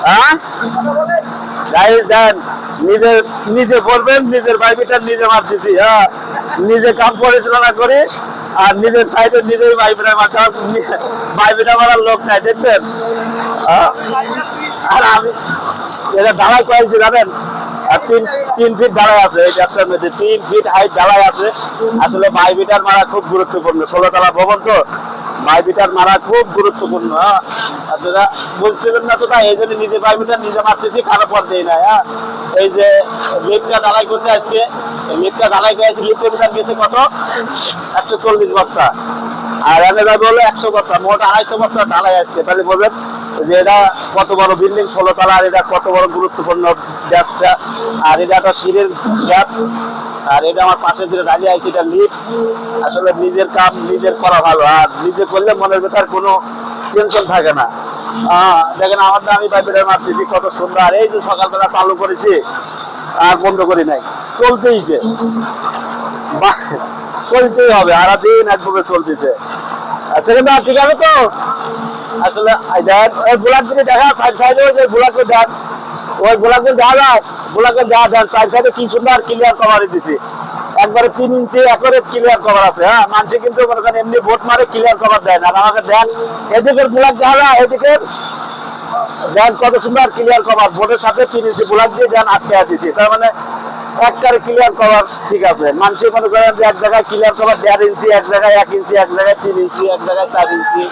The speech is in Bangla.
হ্যাঁ দেন, নিজে নিজে করবেন, নিজের ভাইবিটা নিজে মারতেছি। হ্যাঁ, নিজে কাম পরিচালনা করি আর নিজের সাইডে নিজেই ভাইবিটা মারতে, ভাইবিটা মারার লোক নাই, দেখবেন। আর আমি এটা ঢালাই করেছি জানেন, আর 3 ফিট ঢালাই আছে, এই রাস্তার মধ্যে 3 ফিট হাইট ঢালাই আছে। আসলে ভাইবিটার মারা খুব গুরুত্বপূর্ণ, 16 তলা ভবন তো, ভাইবিটার মারা খুব গুরুত্বপূর্ণ। আপনারা বুঝছিলেন না তো, তাই এই জন্য নিজে ভাইবিটার নিজে মারতেছি, খারাপ পর দেই না। এই যে লিফটটা ঢালাই করতে আসছে, লিফটটা ঢালাই করে লিফটের ভিতর গেছে কত, 140 বস্তা, আর এনে যাবে হলো 100 বস্তা, মোট 250 বস্তা ঢালাই আসছে। তাহলে বলবেন যে এটা কত বড় বিল্ডিং, 16 তলা, আর এটা কত বড় গুরুত্বপূর্ণ গ্যাসটা। আর এটা একটা সিঁড়ির গ্যাস, আর এটা আমার পাশে যেটা দাঁড়িয়ে আছে এটা লিফট। আসলে নিজের কাম নিজের করা ভালো, আর নিজে করলে মনের ভেতর কোনো টেনশন থাকে না। দেখেন আমার আমি ভাইবিটার মারতেছি কত সুন্দর। আর এই যে সকালবেলা চালু করেছি আর বন্ধ করি নাই, চলতেইছে, চলতেই হবে, সারা দিন একভাবে চলতেছে। সেখানে ঠিক আছে তো। আসলে গোলাপ যদি দেখা সাইডে যে গোলাপকে দেন, ওই গোলাপকে দেওয়া যায়, গোলাপকে দেওয়া দেন সাইডে কি সুন্দর ক্লিয়ার কভার দিচ্ছি, একবারে 3 ইঞ্চি একবারে ক্লিয়ার কভার আছে। হ্যাঁ, মানুষে কিন্তু এমনি ভোট মারে ক্লিয়ার কভার দেয় না। আমাকে দেন এদিকের গোলাপ দেওয়া যায়, এদিকের দেন কত সুন্দর ক্লিয়ার কভার, বোর্ডের সাথে 3 ইঞ্চি গোলাপ দিয়ে দেন আটকে দিচ্ছি। তার মানে একবারে ক্লিয়ার কভার ঠিক আছে। মানুষের মনে করেন যে এক জায়গায় ক্লিয়ার কভার 1.5 ইঞ্চি, এক জায়গায় 1 ইঞ্চি, এক জায়গায় 3 ইঞ্চি, এক জায়গায় 4 ইঞ্চি।